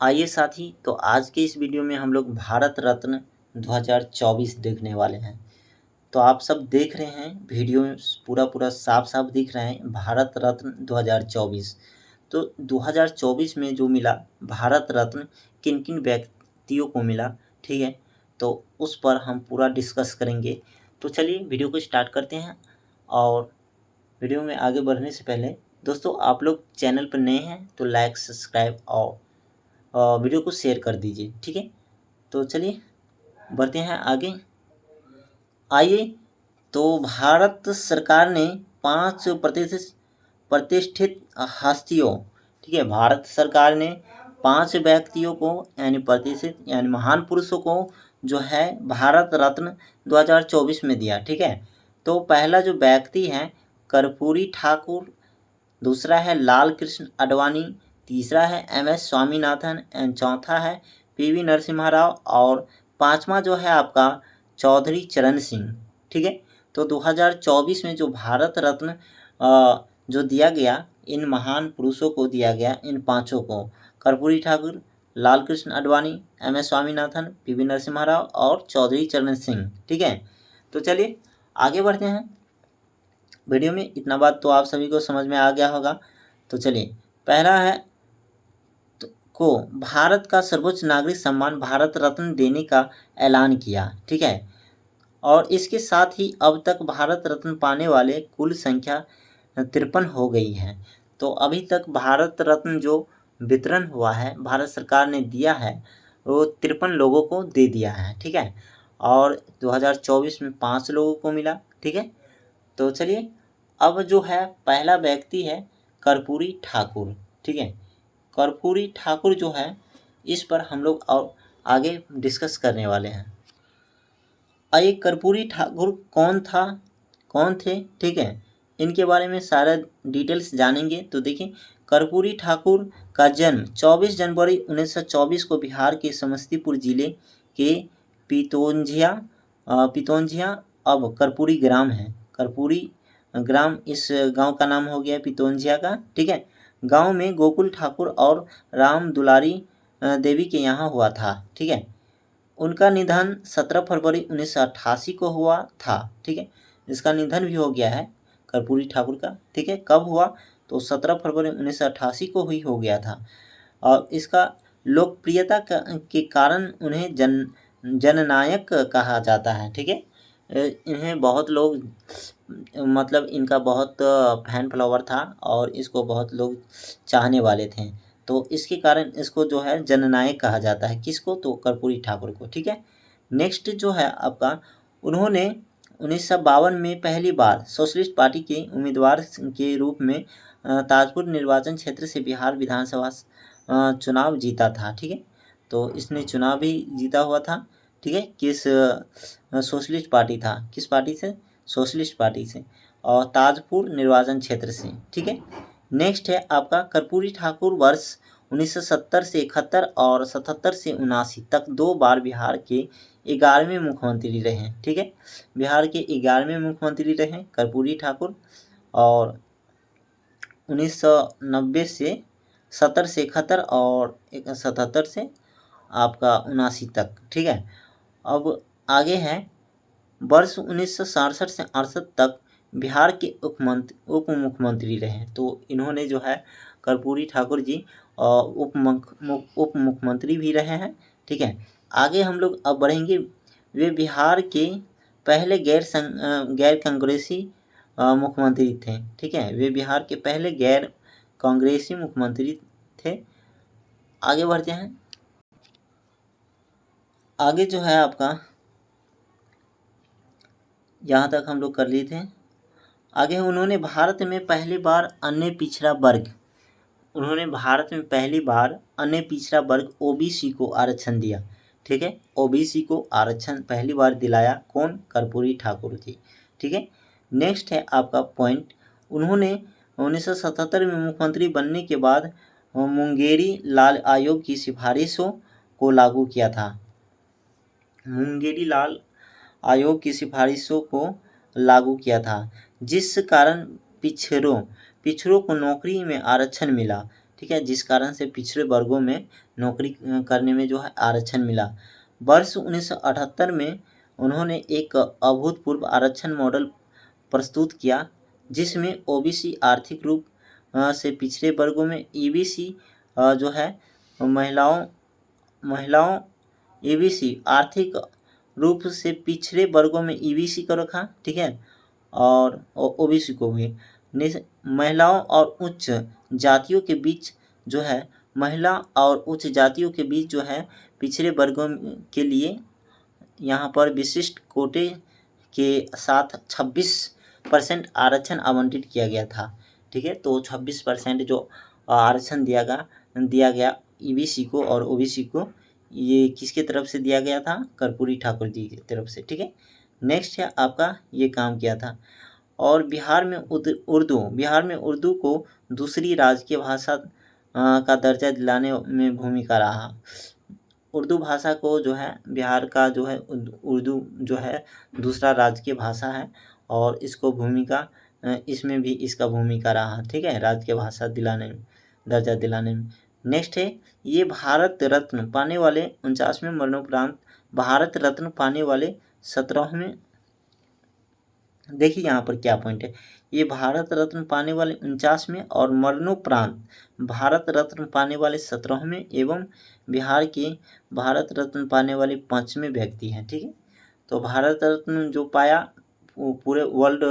आइए साथी, तो आज के इस वीडियो में हम लोग भारत रत्न 2024 देखने वाले हैं। तो आप सब देख रहे हैं वीडियो में पूरा साफ साफ दिख रहे हैं भारत रत्न 2024। तो 2024 में जो मिला भारत रत्न किन किन व्यक्तियों को मिला, ठीक है, तो उस पर हम पूरा डिस्कस करेंगे। तो चलिए वीडियो को स्टार्ट करते हैं। और वीडियो में आगे बढ़ने से पहले दोस्तों, आप लोग चैनल पर नए हैं तो लाइक सब्सक्राइब और वीडियो को शेयर कर दीजिए, ठीक है। तो चलिए बढ़ते हैं आगे। आइए, तो भारत सरकार ने 5 प्रतिष्ठित हस्तियों, ठीक है, भारत सरकार ने 5 व्यक्तियों को यानी प्रतिष्ठित यानी महान पुरुषों को जो है भारत रत्न 2024 में दिया, ठीक है। तो पहला जो व्यक्ति है कर्पूरी ठाकुर, दूसरा है लाल कृष्ण आडवाणी, तीसरा है MS स्वामीनाथन एंड चौथा है PV नरसिम्हा राव और पांचवा जो है आपका चौधरी चरण सिंह, ठीक है। तो 2024 में जो भारत रत्न जो दिया गया, इन महान पुरुषों को दिया गया, इन पांचों को, कर्पूरी ठाकुर, लाल कृष्ण आडवाणी, MS स्वामीनाथन, PV नरसिम्हा राव और चौधरी चरण सिंह, ठीक है। तो चलिए आगे बढ़ते हैं। वीडियो में इतना बात तो आप सभी को समझ में आ गया होगा। तो चलिए, पहला है को भारत का सर्वोच्च नागरिक सम्मान भारत रत्न देने का ऐलान किया, ठीक है। और इसके साथ ही अब तक भारत रत्न पाने वाले कुल संख्या 53 हो गई है। तो अभी तक भारत रत्न जो वितरण हुआ है, भारत सरकार ने दिया है, वो 53 लोगों को दे दिया है, ठीक है। और 2024 में 5 लोगों को मिला, ठीक है। तो चलिए, अब जो है पहला व्यक्ति है कर्पूरी ठाकुर, ठीक है। कर्पूरी ठाकुर जो है, इस पर हम लोग और आगे डिस्कस करने वाले हैं। आइए, कर्पूरी ठाकुर कौन थे, ठीक है, इनके बारे में सारा डिटेल्स जानेंगे। तो देखिए, कर्पूरी ठाकुर का जन्म 24 जनवरी 1924 को बिहार के समस्तीपुर जिले के पितौंझिया अब कर्पूरी ग्राम है। कर्पूरी ग्राम, इस गांव का नाम हो गया पितौंझिया का, ठीक है। गांव में गोकुल ठाकुर और राम दुलारी देवी के यहाँ हुआ था, ठीक है। उनका निधन 17 फरवरी 1988 को हुआ था, ठीक है। इसका निधन भी हो गया है कर्पूरी ठाकुर का, ठीक है। कब हुआ? तो 17 फरवरी 1988 को ही हो गया था। और इसका लोकप्रियता के कारण उन्हें जननायक कहा जाता है, ठीक है। इन्हें बहुत लोग, मतलब इनका बहुत फैन फॉलोवर था और इसको बहुत लोग चाहने वाले थे। तो इसके कारण इसको जो है जननायक कहा जाता है। किसको? तो कर्पूरी ठाकुर को, ठीक है। नेक्स्ट जो है आपका, उन्होंने 1952 में पहली बार सोशलिस्ट पार्टी के उम्मीदवार के रूप में ताजपुर निर्वाचन क्षेत्र से बिहार विधानसभा चुनाव जीता था, ठीक है। तो इसने चुनाव भी जीता हुआ था, ठीक है। किस सोशलिस्ट पार्टी था, किस पार्टी से? सोशलिस्ट पार्टी से, और ताजपुर निर्वाचन क्षेत्र से, ठीक है। नेक्स्ट है आपका कर्पूरी ठाकुर वर्ष 1970 से 71 और 77 से 79 तक 2 बार बिहार के 11वें मुख्यमंत्री रहे, ठीक है। बिहार के 11वें मुख्यमंत्री रहे कर्पूरी ठाकुर, और 1990 से 70 से 71 और 77 से आपका 79 तक, ठीक है। अब आगे है, वर्ष 1967 से 68 तक बिहार के उप मुख्यमंत्री रहे। तो इन्होंने जो है कर्पूरी ठाकुर जी उप मुख्यमंत्री भी रहे हैं, ठीक है। आगे हम लोग अब बढ़ेंगे। वे बिहार के पहले गैर कांग्रेसी मुख्यमंत्री थे, ठीक है। वे बिहार के पहले गैर कांग्रेसी मुख्यमंत्री थे। आगे बढ़ते हैं। आगे जो है आपका, यहाँ तक हम लोग कर लिए थे। आगे उन्होंने भारत में पहली बार अन्य पिछड़ा वर्ग OBC को आरक्षण दिया, ठीक है। OBC को आरक्षण पहली बार दिलाया कौन? कर्पूरी ठाकुर जी, ठीक है। नेक्स्ट है आपका पॉइंट, उन्होंने 1977 में मुख्यमंत्री बनने के बाद मुंगेरी लाल आयोग की सिफारिशों को लागू किया था। मुंगेरी लाल आयोग की सिफारिशों को लागू किया था, जिस कारण पिछड़ों को नौकरी में आरक्षण मिला, ठीक ठीक है, जिस कारण से पिछड़े वर्गों में नौकरी करने में जो है आरक्षण मिला। वर्ष 1978 में उन्होंने एक अभूतपूर्व आरक्षण मॉडल प्रस्तुत किया, जिसमें ओबीसी आर्थिक रूप से पिछड़े वर्गों में ईबीसी जो है महिलाओं महिलाओं ईबीसी आर्थिक रूप से पिछड़े वर्गों में ईबीसी को रखा, ठीक है, और ओबीसी को भी। महिलाओं और उच्च जातियों के बीच जो है महिला और उच्च जातियों के बीच जो है पिछड़े वर्गों के लिए यहाँ पर विशिष्ट कोटे के साथ 26% आरक्षण आवंटित किया गया था, ठीक है। तो 26% जो आरक्षण दिया गया ईबीसी को और ओबीसी को, ये किसके तरफ से दिया गया था? कर्पूरी ठाकुर जी की तरफ से, ठीक है। नेक्स्ट है आपका ये काम किया था। और बिहार में उर्दू को दूसरी राजकीय भाषा का दर्जा दिलाने में भूमिका रहा। उर्दू भाषा को जो है बिहार का जो है उर्दू जो है दूसरा राजकीय भाषा है और इसको इसमें भी इसका भूमिका रहा, ठीक है, राजकीय भाषा दर्जा दिलाने में। नेक्स्ट है ये भारत रत्न पाने वाले 49वें मरणोपरांत भारत रत्न पाने वाले 17वें, देखिए यहाँ पर क्या पॉइंट है, ये भारत रत्न पाने वाले 49वें और मरणोपरांत भारत रत्न पाने वाले 17वें एवं बिहार के भारत रत्न पाने वाले 5वें व्यक्ति हैं, ठीक है। तो भारत रत्न जो पाया वो पूरे वर्ल्ड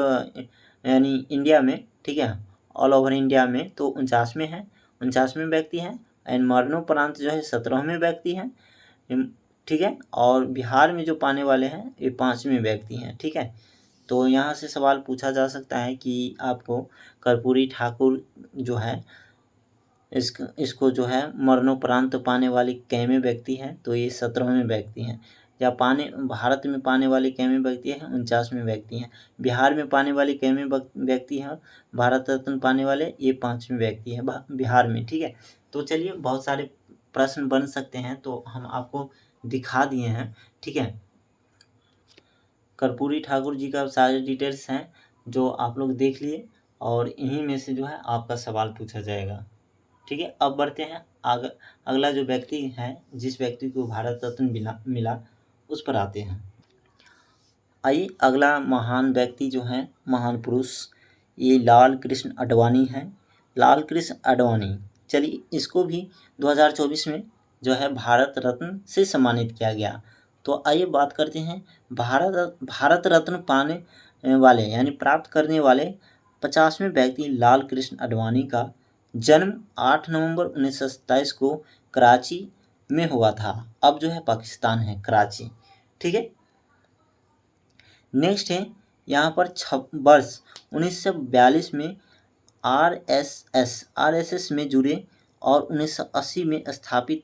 यानी इंडिया में, ठीक है, ऑल ओवर इंडिया में तो 49वें व्यक्ति हैं एंड मरणोपरांत जो है 17वें व्यक्ति हैं, ठीक है, और बिहार में जो पाने वाले हैं ये 5वें व्यक्ति हैं, ठीक है। तो यहाँ से सवाल पूछा जा सकता है कि आपको कर्पूरी ठाकुर जो है इसको जो है मरणोपरांत पाने वाले कैवें व्यक्ति हैं? तो ये 17वें व्यक्ति हैं। या भारत में पाने वाले कैवें व्यक्ति हैं? 49वें व्यक्ति हैं। बिहार में पाने वाले कैवें व्यक्ति हैं? भारत रत्न पाने वाले ये 5वें व्यक्ति हैं बिहार में, ठीक है। तो चलिए बहुत सारे प्रश्न बन सकते हैं तो हम आपको दिखा दिए हैं, ठीक है। कर्पूरी ठाकुर जी का सारे डिटेल्स हैं जो आप लोग देख लिए और इन्हीं में से जो है आपका सवाल पूछा जाएगा, ठीक है। अब बढ़ते हैं अगला जो व्यक्ति है, जिस व्यक्ति को भारत रत्न मिला उस पर आते हैं। आइए अगला महान व्यक्ति जो है, महान पुरुष, ये लाल कृष्ण आडवाणी है। लाल कृष्ण आडवाणी, चलिए इसको भी 2024 में जो है भारत रत्न से सम्मानित किया गया। तो आइए बात करते हैं भारत रत्न पाने वाले यानी प्राप्त करने वाले 50वें व्यक्ति लाल कृष्ण आडवाणी का जन्म 8 नवंबर 1927 को कराची में हुआ था। अब जो है पाकिस्तान है कराची, ठीक है। नेक्स्ट है यहाँ पर वर्ष 1942 में आरएसएस में जुड़े और 1980 में स्थापित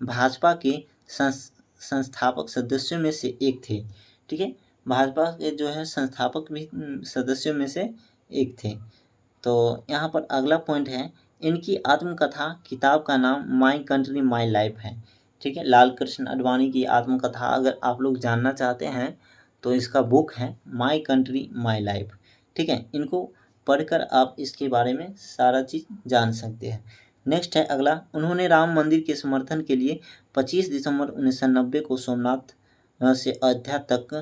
भाजपा के संस्थापक सदस्यों में से एक थे, ठीक है। भाजपा के जो है संस्थापक भी सदस्यों में से एक थे। तो यहाँ पर अगला पॉइंट है, इनकी आत्मकथा किताब का नाम माई कंट्री माई लाइफ है, ठीक है। लाल कृष्ण आडवाणी की आत्मकथा अगर आप लोग जानना चाहते हैं तो इसका बुक है माई कंट्री माई लाइफ, ठीक है। इनको पढ़कर आप इसके बारे में सारा चीज़ जान सकते हैं। नेक्स्ट है अगला, उन्होंने राम मंदिर के समर्थन के लिए 25 दिसंबर 1990 को सोमनाथ से अयोध्या तक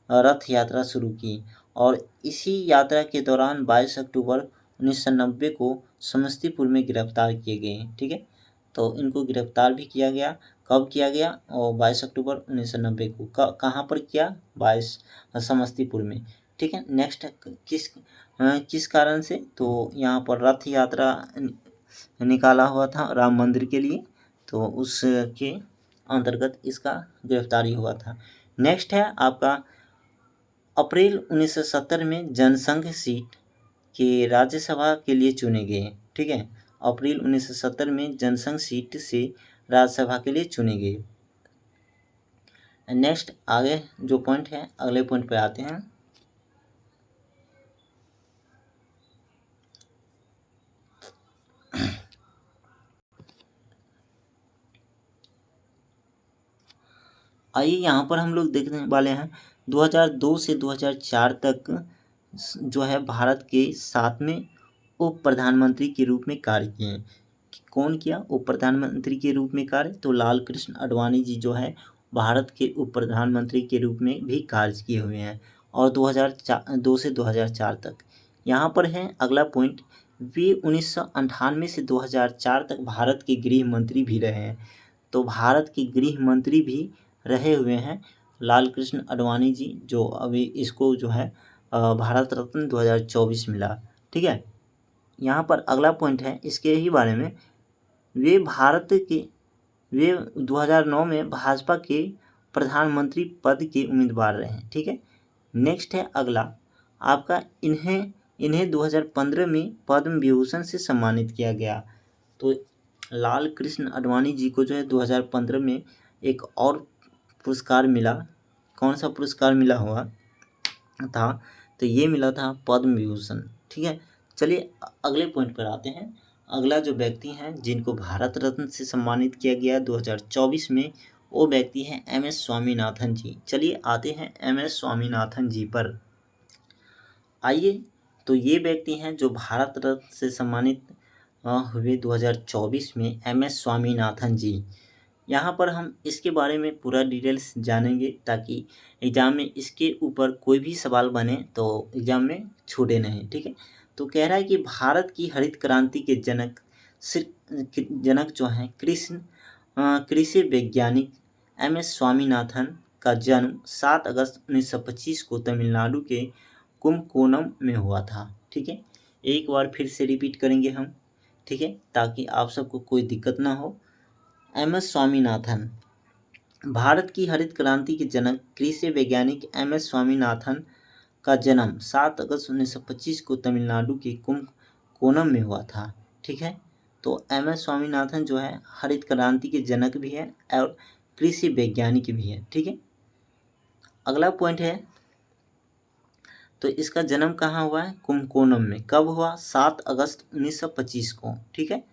रथ यात्रा शुरू की और इसी यात्रा के दौरान 22 अक्टूबर 1990 को समस्तीपुर में गिरफ्तार किए गए, ठीक है। तो इनको गिरफ्तार भी किया गया, कब किया गया? और 22 अक्टूबर 1990 को कहाँ पर किया? 22 समस्तीपुर में, ठीक है। नेक्स्ट किस कारण से? तो यहाँ पर रथ यात्रा निकाला हुआ था राम मंदिर के लिए, तो उसके अंतर्गत इसका गिरफ्तारी हुआ था। नेक्स्ट है आपका अप्रैल 1970 में जनसंघ सीट के राज्यसभा के लिए चुने गए, ठीक है। अप्रैल 1970 में जनसंघ सीट से राज्यसभा के लिए चुने गए। नेक्स्ट आगे जो पॉइंट है, अगले पॉइंट पे आते हैं। आइए यहाँ पर हम लोग देखने वाले हैं 2002 से 2004 तक जो है भारत के 7वें उप प्रधानमंत्री के रूप में कार्य किए। कौन किया उप प्रधानमंत्री के रूप में कार्य? तो लाल कृष्ण आडवाणी जी जो है भारत के उप प्रधानमंत्री के रूप में भी कार्य किए हुए हैं, और 2002 से 2004 तक। यहाँ पर है अगला पॉइंट, वे 1998 से 2004 तक भारत के गृह मंत्री भी रहे हैं। तो भारत के गृह मंत्री भी रहे हुए हैं लाल कृष्ण आडवाणी जी, जो अभी इसको जो है भारत रत्न 2024 मिला। ठीक है, यहाँ पर अगला पॉइंट है इसके ही बारे में, वे 2009 में भाजपा के प्रधानमंत्री पद के उम्मीदवार रहे हैं। ठीक है, नेक्स्ट है अगला आपका, इन्हें 2015 में पद्म विभूषण से सम्मानित किया गया। तो लाल कृष्ण आडवाणी जी को जो है 2015 में एक और पुरस्कार मिला। कौन सा पुरस्कार मिला हुआ था? तो ये मिला था पद्म विभूषण। ठीक है, चलिए अगले पॉइंट पर आते हैं। अगला जो व्यक्ति हैं जिनको भारत रत्न से सम्मानित किया गया 2024 में, वो व्यक्ति हैं MS स्वामीनाथन जी। चलिए आते हैं MS स्वामीनाथन जी पर। आइए, तो ये व्यक्ति हैं जो भारत रत्न से सम्मानित हुए 2024 में, MS स्वामीनाथन जी। यहाँ पर हम इसके बारे में पूरा डिटेल्स जानेंगे ताकि एग्ज़ाम में इसके ऊपर कोई भी सवाल बने तो एग्ज़ाम में छूटे नहीं। ठीक है, तो कह रहा है कि भारत की हरित क्रांति के जनक जो हैं कृषि वैज्ञानिक MS स्वामीनाथन का जन्म 7 अगस्त 1925 को तमिलनाडु के कुंभकोणम में हुआ था। ठीक है, एक बार फिर से रिपीट करेंगे हम, ठीक है, ताकि आप सबको कोई दिक्कत ना हो। MS स्वामीनाथन, भारत की हरित क्रांति के जनक कृषि वैज्ञानिक MS स्वामीनाथन का जन्म 7 अगस्त 1925 को तमिलनाडु के कुंभकोणम में हुआ था। ठीक है, तो MS स्वामीनाथन जो है हरित क्रांति के जनक भी है और कृषि वैज्ञानिक भी है। ठीक है, अगला पॉइंट है, तो इसका जन्म कहाँ हुआ है? कुंभकोणम में। कब हुआ? 7 अगस्त 1925 को। ठीक है,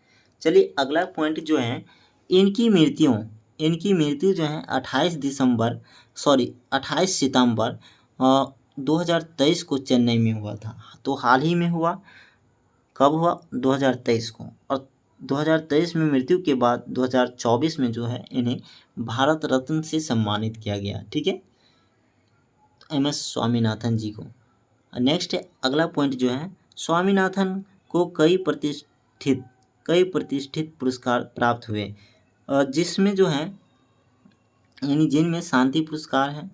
चलिए अगला पॉइंट जो है, इनकी मृत्यु जो है 28 सितंबर 2023 को चेन्नई में हुआ था। तो हाल ही में हुआ। कब हुआ? 2023 को। और 2023 में मृत्यु के बाद 2024 में जो है इन्हें भारत रत्न से सम्मानित किया गया। ठीक है, MS स्वामीनाथन जी को। नेक्स्ट है अगला पॉइंट जो है, स्वामीनाथन को कई प्रतिष्ठित पुरस्कार प्राप्त हुए, जिसमें जो है यानी जिनमें शांति पुरस्कार है,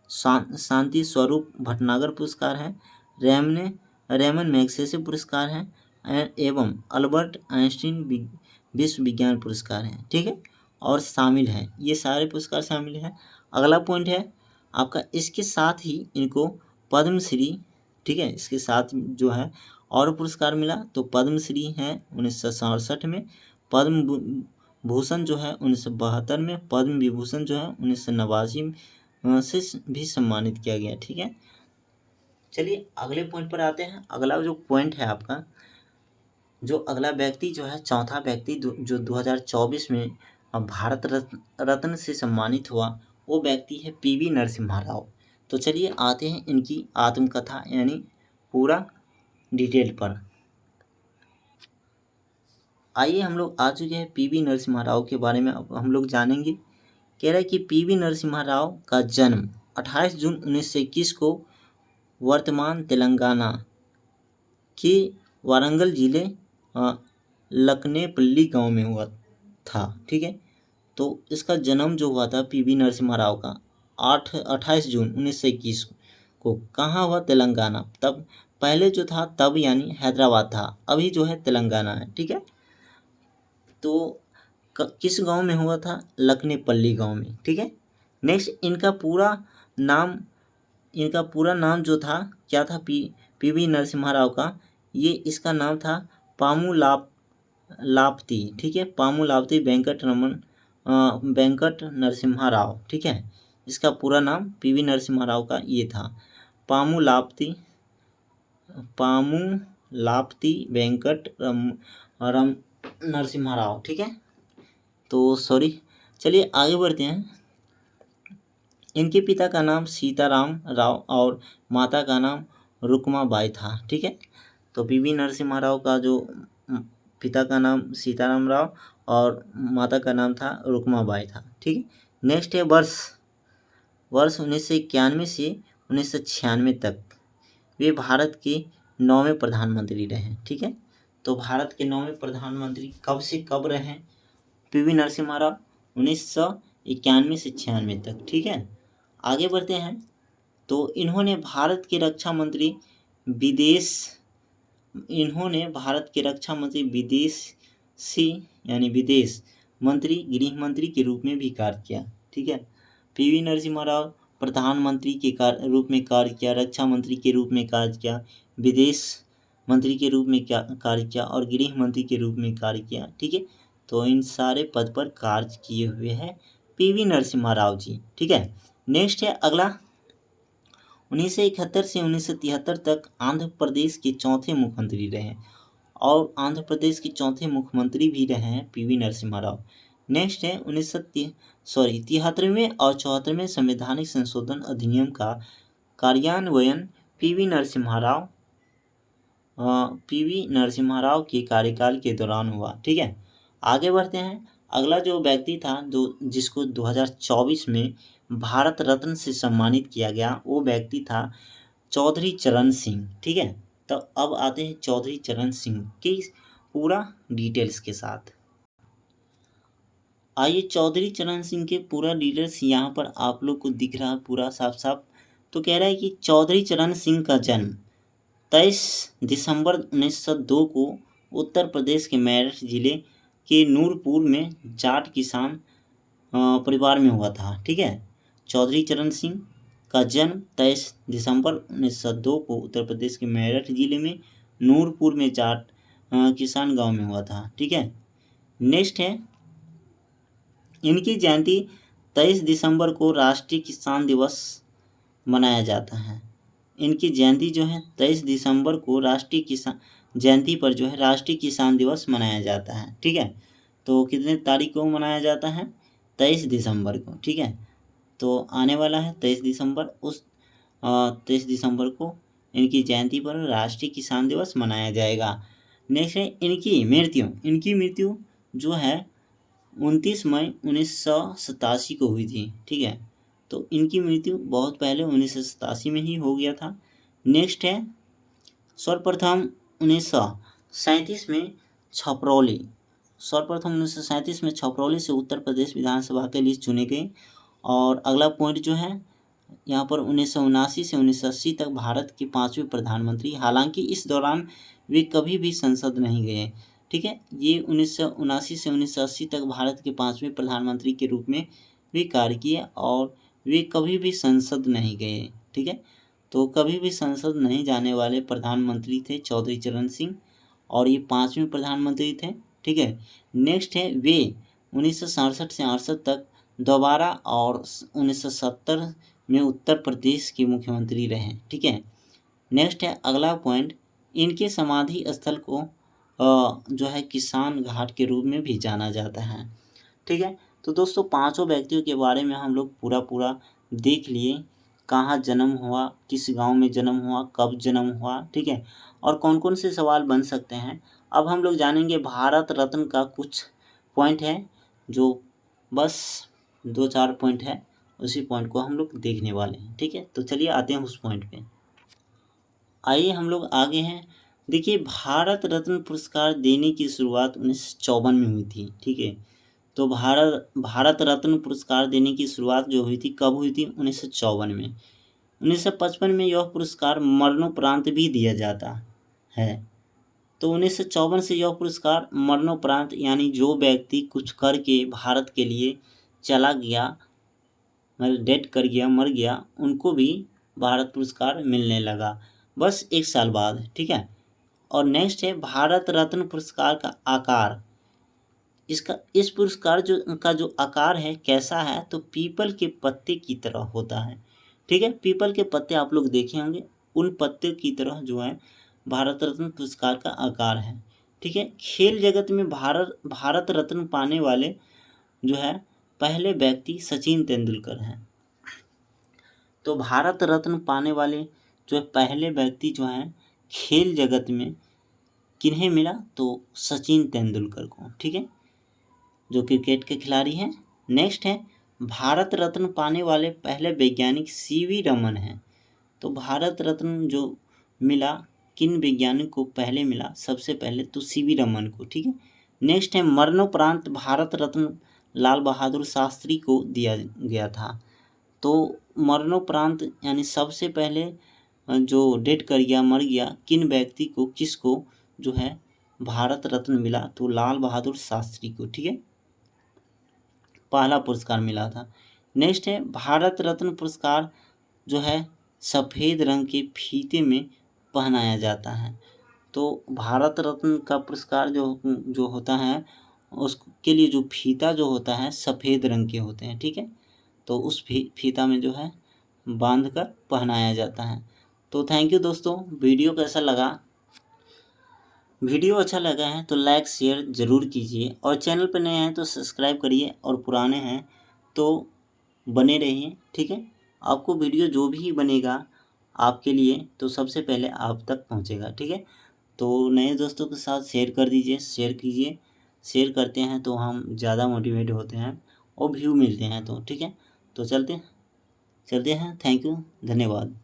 शांति स्वरूप भटनागर पुरस्कार है, रेमन मैग्सेसे पुरस्कार है एवं अल्बर्ट आइंस्टीन विश्व विज्ञान पुरस्कार है। ठीक है, और शामिल हैं, ये सारे पुरस्कार शामिल हैं। अगला पॉइंट है आपका, इसके साथ ही इनको पद्मश्री, ठीक है, इसके साथ जो है और पुरस्कार मिला। तो पद्मश्री है 1967 में, पद्म भूषण जो है 1972 में, पद्म विभूषण जो है 1989 से भी सम्मानित किया गया। ठीक है, चलिए अगले पॉइंट पर आते हैं। अगला जो पॉइंट है आपका, जो अगला व्यक्ति जो है, चौथा व्यक्ति जो 2024 में भारत रत्न से सम्मानित हुआ, वो व्यक्ति है PV नरसिम्हा राव। तो चलिए आते हैं इनकी आत्मकथा यानी पूरा डिटेल पर। आइए, हम लोग आ चुके हैं PV नरसिम्हा राव के बारे में। अब हम लोग जानेंगे। कह रहा है कि PV नरसिम्हा राव का जन्म 28 जून 1921 को वर्तमान तेलंगाना के वारंगल जिले लकनेपल्ली गांव में हुआ था। ठीक है, तो इसका जन्म जो हुआ था PV नरसिम्हा राव का 28 जून 1921 को कहाँ हुआ? तेलंगाना। तब पहले जो था तब यानी हैदराबाद था, अभी जो है तेलंगाना है। ठीक है, तो किस गांव में हुआ था? लकनेपल्ली गांव में। ठीक है, नेक्स्ट इनका पूरा नाम जो था क्या था? PV नरसिम्हा राव का इसका नाम था पामू लापती। ठीक है, पामू लापती वेंकट नरसिम्हा राव। ठीक है, इसका पूरा नाम PV नरसिम्हा राव का ये था, पामू लापती वेंकट नरसिम्हा राव। ठीक है, तो सॉरी, चलिए आगे बढ़ते हैं। इनके पिता का नाम सीताराम राव और माता का नाम रुक्माबाई था। ठीक है, तो PV नरसिम्हा राव का जो पिता का नाम सीताराम राव और माता का नाम था रुक्माबाई था। ठीक है, नेक्स्ट है वर्ष 1991 से 1996 तक वे भारत के 9वें प्रधानमंत्री रहे। ठीक है, तो भारत के 9वें प्रधानमंत्री कब से कब रहे? पीवी नरसिम्हा राव 1991 से 96 तक। ठीक है, आगे बढ़ते हैं। तो इन्होंने भारत के रक्षा मंत्री विदेशी यानी विदेश मंत्री, गृह मंत्री के रूप में भी कार्य किया। ठीक है, पीवी नरसिम्हा राव प्रधानमंत्री के रूप में कार्य किया, रक्षा मंत्री के रूप में कार्य किया, विदेश मंत्री के रूप में कार्य किया और गृह मंत्री के रूप में कार्य किया। ठीक है, तो इन सारे पद पर कार्य किए हुए हैं पीवी नरसिम्हा राव जी। ठीक है, नेक्स्ट है अगला 1971 से 1973 तक आंध्र प्रदेश के चौथे मुख्यमंत्री रहे और आंध्र प्रदेश के चौथे मुख्यमंत्री भी रहे हैं पीवी नरसिम्हा राव। नेक्स्ट है 73वें और 74वें संवैधानिक संशोधन अधिनियम का कार्यान्वयन पीवी नरसिम्हा राव के कार्यकाल के दौरान हुआ। ठीक है, आगे बढ़ते हैं। अगला जो व्यक्ति था जिसको 2024 में भारत रत्न से सम्मानित किया गया, वो व्यक्ति था चौधरी चरण सिंह। ठीक है, तो अब आते हैं चौधरी चरण सिंह की पूरा डिटेल्स के साथ। आइए चौधरी चरण सिंह के पूरा डिटेल्स यहाँ पर आप लोग को दिख रहा है पूरा साफ साफ। तो कह रहा है कि चौधरी चरण सिंह का जन्म 23 दिसंबर 1902 को उत्तर प्रदेश के मेरठ जिले के नूरपुर में जाट किसान परिवार में हुआ था। ठीक है, चौधरी चरण सिंह का जन्म 23 दिसंबर 1902 को उत्तर प्रदेश के मेरठ जिले में नूरपुर में जाट किसान गांव में हुआ था। ठीक है, नेक्स्ट है इनकी जयंती 23 दिसंबर को राष्ट्रीय किसान दिवस मनाया जाता है। इनकी जयंती जो है 23 दिसंबर को राष्ट्रीय किसान जयंती पर जो है राष्ट्रीय किसान दिवस मनाया जाता है। ठीक है, तो कितने तारीख को मनाया जाता है? 23 दिसंबर को। ठीक है, तो आने वाला है 23 दिसंबर, उस 23 दिसंबर को इनकी जयंती पर राष्ट्रीय किसान दिवस मनाया जाएगा। नेक्स्ट है इनकी मृत्यु जो है 29 मई 1987 को हुई थी। ठीक है, तो इनकी मृत्यु बहुत पहले 1987 में ही हो गया था। नेक्स्ट है सर्वप्रथम 1937 में छपरौली से उत्तर प्रदेश विधानसभा के लिए चुने गए। और अगला पॉइंट जो है यहाँ पर 1979 से 1980 तक भारत के 5वें प्रधानमंत्री, हालांकि इस दौरान वे कभी भी संसद नहीं गए। ठीक है, ये 1979 से 1980 तक भारत के 5वें प्रधानमंत्री के रूप में वे कार्य किए और वे कभी भी संसद नहीं गए। ठीक है, तो कभी भी संसद नहीं जाने वाले प्रधानमंत्री थे चौधरी चरण सिंह और ये 5वें प्रधानमंत्री थे। ठीक है, नेक्स्ट है वे 1967 से 68 तक दोबारा और 1970 में उत्तर प्रदेश के मुख्यमंत्री रहे। ठीक है, नेक्स्ट है अगला पॉइंट, इनके समाधि स्थल को जो है किसान घाट के रूप में भी जाना जाता है। ठीक है, तो दोस्तों पांचों व्यक्तियों के बारे में हम लोग पूरा देख लिए, कहाँ जन्म हुआ, किस गांव में जन्म हुआ, कब जन्म हुआ। ठीक है, और कौन कौन से सवाल बन सकते हैं अब हम लोग जानेंगे। भारत रत्न का कुछ पॉइंट है जो बस 2-4 पॉइंट है, उसी पॉइंट को हम लोग देखने वाले हैं। ठीक है, तो चलिए आते हैं उस पॉइंट पे। आइए हम लोग आगे हैं। देखिए भारत रत्न पुरस्कार देने की शुरुआत 1954 में हुई थी। ठीक है, तो भारत रत्न पुरस्कार देने की शुरुआत जो हुई थी कब हुई थी? 1954 में। 1955 में यह पुरस्कार मरणोपरांत भी दिया जाता है। तो 1954 से यह पुरस्कार मरणोपरांत यानी जो व्यक्ति कुछ करके भारत के लिए चला गया, मतलब डेथ कर गया, मर गया, उनको भी भारत पुरस्कार मिलने लगा बस 1 साल बाद। ठीक है, और नेक्स्ट है भारत रत्न पुरस्कार का आकार। इस पुरस्कार जो आकार है कैसा है? तो पीपल के पत्ते की तरह होता है। ठीक है, पीपल के पत्ते आप लोग देखे होंगे, उन पत्ते की तरह जो है भारत रत्न पुरस्कार का आकार है। ठीक है, खेल जगत में भारत रत्न पाने वाले जो है पहले व्यक्ति सचिन तेंदुलकर हैं। तो भारत रत्न पाने वाले जो पहले व्यक्ति जो हैं खेल जगत में किन्हें मिला, तो सचिन तेंदुलकर को, ठीक है, जो क्रिकेट के खिलाड़ी हैं। नेक्स्ट है भारत रत्न पाने वाले पहले वैज्ञानिक सीवी रमन हैं। तो भारत रत्न जो मिला किन वैज्ञानिक को पहले मिला, सबसे पहले तो सीवी रमन को, ठीक है। नेक्स्ट है मरणोपरांत भारत रत्न लाल बहादुर शास्त्री को दिया गया था। तो मरणोपरांत यानी सबसे पहले जो डेड कर गया, मर गया, किन व्यक्ति को, किसको जो है भारत रत्न मिला, तो लाल बहादुर शास्त्री को, ठीक है, पहला पुरस्कार मिला था। नेक्स्ट है भारत रत्न पुरस्कार जो है सफ़ेद रंग के फीते में पहनाया जाता है। तो भारत रत्न का पुरस्कार जो होता है उसके लिए जो फीता जो होता है सफ़ेद रंग के होते हैं, ठीक है। तो उस फीता में जो है बांध कर पहनाया जाता है। तो थैंक यू दोस्तों, वीडियो कैसा लगा? वीडियो अच्छा लगा है तो लाइक शेयर ज़रूर कीजिए, और चैनल पर नए हैं तो सब्सक्राइब करिए, और पुराने हैं तो बने रहिए, ठीक है। आपको वीडियो जो भी बनेगा आपके लिए तो सबसे पहले आप तक पहुंचेगा, ठीक है। तो नए दोस्तों के साथ शेयर कर दीजिए, शेयर कीजिए। शेयर करते हैं तो हम ज़्यादा मोटिवेट होते हैं और व्यू मिलते हैं, तो ठीक है। तो चलते हैं, थैंक यू, धन्यवाद।